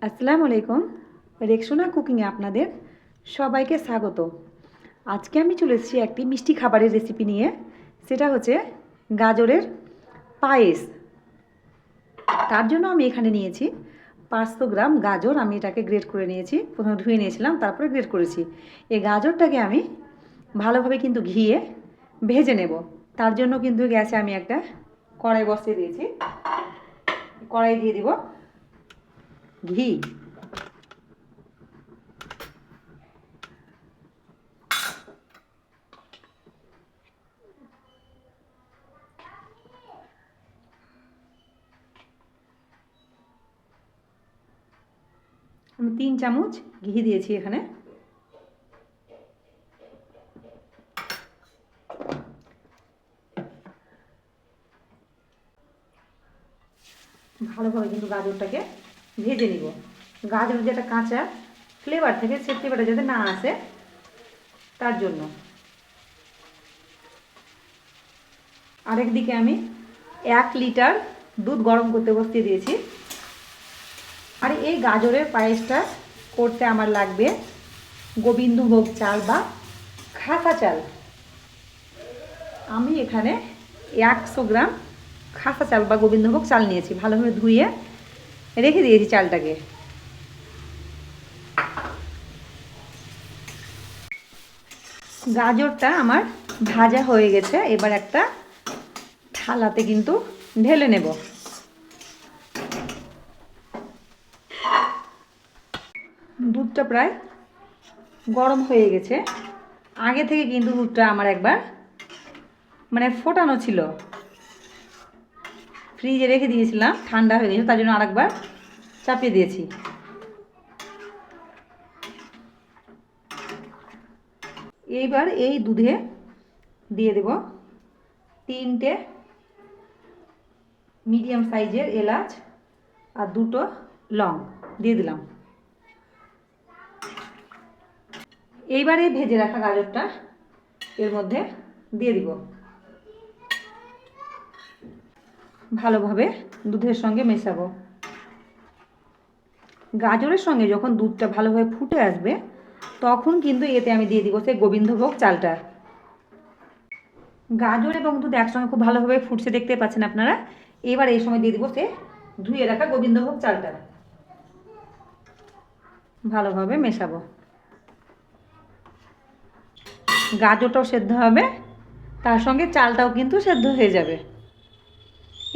আসসালামু আলাইকুম। রেক্সোনা কুকিংয়ে আপনাদের সবাইকে স্বাগত। আজকে আমি চলে এসেছি একটি মিষ্টি খাবারের রেসিপি নিয়ে। সেটা হচ্ছে গাজরের পায়েস। তার জন্য আমি এখানে নিয়েছি 500 গ্রাম গাজর। আমি এটাকে গ্রেট করে নিয়েছি, প্রথমে ধুয়ে নিয়েছিলাম, তারপরে গ্রেট করেছি। এই গাজরটাকে আমি ভালোভাবে কিন্তু ঘিয়ে ভেজে নেব। তার জন্য কিন্তু গ্যাসে আমি একটা কড়াই বসিয়ে দিয়েছি। কড়াই দিয়ে দিব ঘি। আমি 3 চামচ ঘি দিয়েছি এখানে। ভালোভাবে কিন্তু গাজরটাকে ভেজে নিব। গাজরের যেটা কাঁচা ফ্লেভার থাকে, সে ফ্লেভারটা যাতে না আসে তার জন্য। আরেকদিকে আমি 1 লিটার দুধ গরম করতে বসিয়ে দিয়েছি। আর এই গাজরের পায়েসটা করতে আমার লাগবে গোবিন্দভোগ চাল বা খাসা চাল। আমি এখানে 100 গ্রাম খাসা চাল বা গোবিন্দভোগ চাল নিয়েছি। ভালোভাবে ধুয়ে রেখে দিয়েছি চালটাকে। গাজরটা আমার ভাজা হয়ে গেছে। এবার একটা থালাতে কিন্তু ঢেলে নেব। দুধটা প্রায় গরম হয়ে গেছে। আগে থেকে কিন্তু দুধটা আমার একবার ফোটানো ছিল, ফ্রিজে রেখে দিয়েছিলাম, ঠান্ডা হয়ে গেছে, তার জন্য আরেকবার চাপিয়ে দিয়েছি। এইবার এই দুধে দিয়ে দেব 3টে মিডিয়াম সাইজের এলাচ আর 2টো লং দিয়ে দিলাম। এইবারে ভেজে রাখা গাজরটা এর মধ্যে দিয়ে দিব। ভালোভাবে দুধের সঙ্গে মেশাবো। গাজরের সঙ্গে যখন দুধটা ভালোভাবে ফুটে আসবে, তখন কিন্তু এতে আমি দিয়ে দিব সেই গোবিন্দভোগ চালটা। গাজর এবং দুধ একসঙ্গে খুব ভালোভাবে ফুটছে, দেখতে পাচ্ছেন আপনারা। এবার এই সময় দিয়ে দিব সে ধুয়ে রাখা গোবিন্দভোগ চালটা। ভালোভাবে মেশাবো। গাজরটাও সেদ্ধ হবে, তার সঙ্গে চালটাও কিন্তু সেদ্ধ হয়ে যাবে।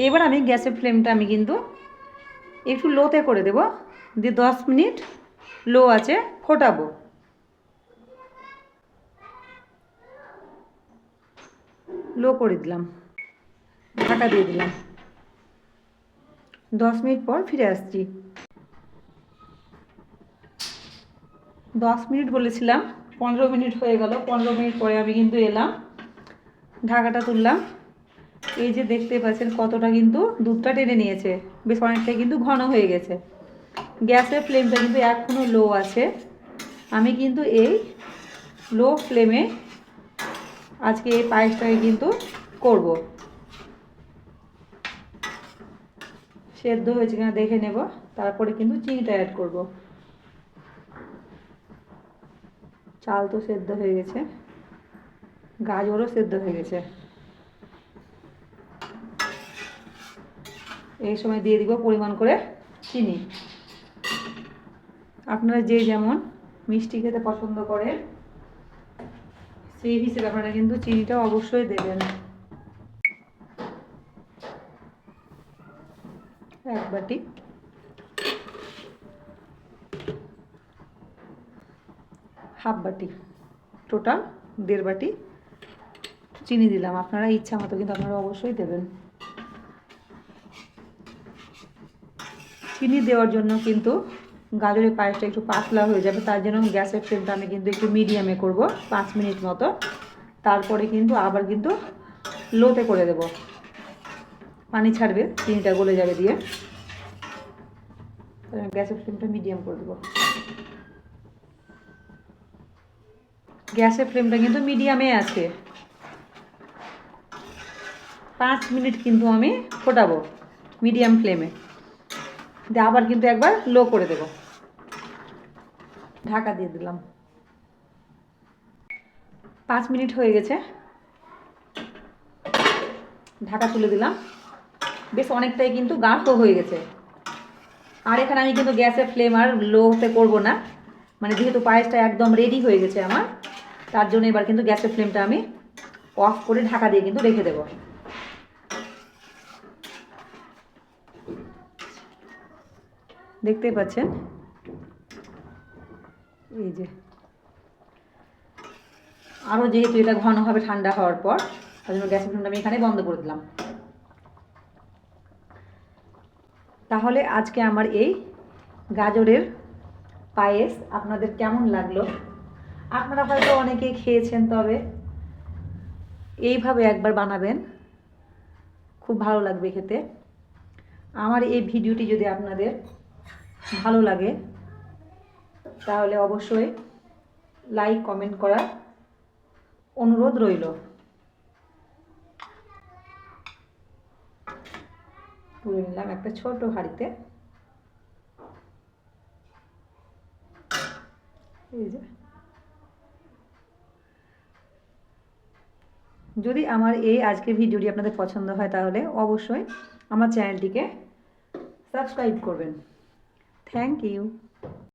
এবার আমি গ্যাসের ফ্লেমটা আমি কিন্তু একটু লোতে করে দেব, দিয়ে 10 মিনিট লো আছে ফোটাবো। লো করে দিলাম, ঢাকা দিয়ে দিলাম। 10 মিনিট পর ফিরে আসছি। 10 মিনিট বলেছিলাম, 15 মিনিট হয়ে গেল। 15 মিনিট পরে আমি কিন্তু এলাম, ঢাকাটা তুললাম। এই যে দেখতে পাচ্ছেন কতটা কিন্তু দুধটা টেনে নিয়েছে, বেশ অনেকটা কিন্তু ঘন হয়ে গেছে। গ্যাসের ফ্লেমটা কিন্তু এখনও লো আছে। আমি কিন্তু এই লো ফ্লেমে আজকে এই পায়েসটাকে কিন্তু করব। সেদ্ধ হয়েছে কিনা দেখে নেব, তারপরে কিন্তু চিনিটা অ্যাড করব। চাল তো সেদ্ধ হয়ে গেছে, গাজরও সেদ্ধ হয়ে গেছে। এই সময় দিয়ে দিব পরিমাণ করে চিনি। আপনারা যে যেমন মিষ্টি খেতে পছন্দ করেন, সেই হিসেবে আপনারা কিন্তু চিনিটা অবশ্যই দেবেন। 1 বাটি, হাফ বাটি, টোটাল 1.5 বাটি চিনি দিলাম। আপনারা ইচ্ছা মতো কিন্তু আপনারা অবশ্যই দেবেন। চিনি দেওয়ার জন্য কিন্তু গাজরের পায়েসটা একটু পাতলা হয়ে যাবে, তার জন্য গ্যাসের ফ্লেমটা আমি কিন্তু একটু মিডিয়ামে করব 5 মিনিট মতো। তারপরে কিন্তু আবার কিন্তু লোতে করে দেব। পানি ছাড়বে, চিনিটা গলে যাবে দিয়ে। গ্যাসের ফ্লেমটা মিডিয়াম করে দেবো। গ্যাসের ফ্লেমটা কিন্তু মিডিয়ামে আছে। 5 মিনিট কিন্তু আমি ফোটাবো মিডিয়াম ফ্লেমে। দিয়ে আবার কিন্তু একবার লো করে দেব। ঢাকা দিয়ে দিলাম। 5 মিনিট হয়ে গেছে, ঢাকা তুলে দিলাম। বেশ অনেকটাই কিন্তু গাঢ় হয়ে গেছে। আর এখানে আমি কিন্তু গ্যাসের ফ্লেম আর লোতে করবো না, মানে যেহেতু পায়েসটা একদম রেডি হয়ে গেছে আমার, তার জন্য এবার কিন্তু গ্যাসের ফ্লেমটা আমি অফ করে ঢাকা দিয়ে কিন্তু রেখে দেব। দেখতেই পাচ্ছেন এই যে, আরও যেহেতু এটা ঘন হবে ঠান্ডা হওয়ার পর, তার জন্য গ্যাসের ফ্লেমটা আমি এখানে বন্ধ করে দিলাম। তাহলে আজকে আমার এই গাজরের পায়েস আপনাদের কেমন লাগলো? আপনারা হয়তো অনেকেই খেয়েছেন, তবে এইভাবে একবার বানাবেন, খুব ভালো লাগবে খেতে। আমার এই ভিডিওটি যদি আপনাদের ভালো লাগে তাহলে অবশ্যই লাইক কমেন্ট করার অনুরোধ রইল। তুলে নিলাম একটা ছোট হাঁড়িতে। এই যে, যদি আমার এই আজকের ভিডিওটি আপনাদের পছন্দ হয় তাহলে অবশ্যই আমার চ্যানেলটিকে সাবস্ক্রাইব করবেন। Thank you.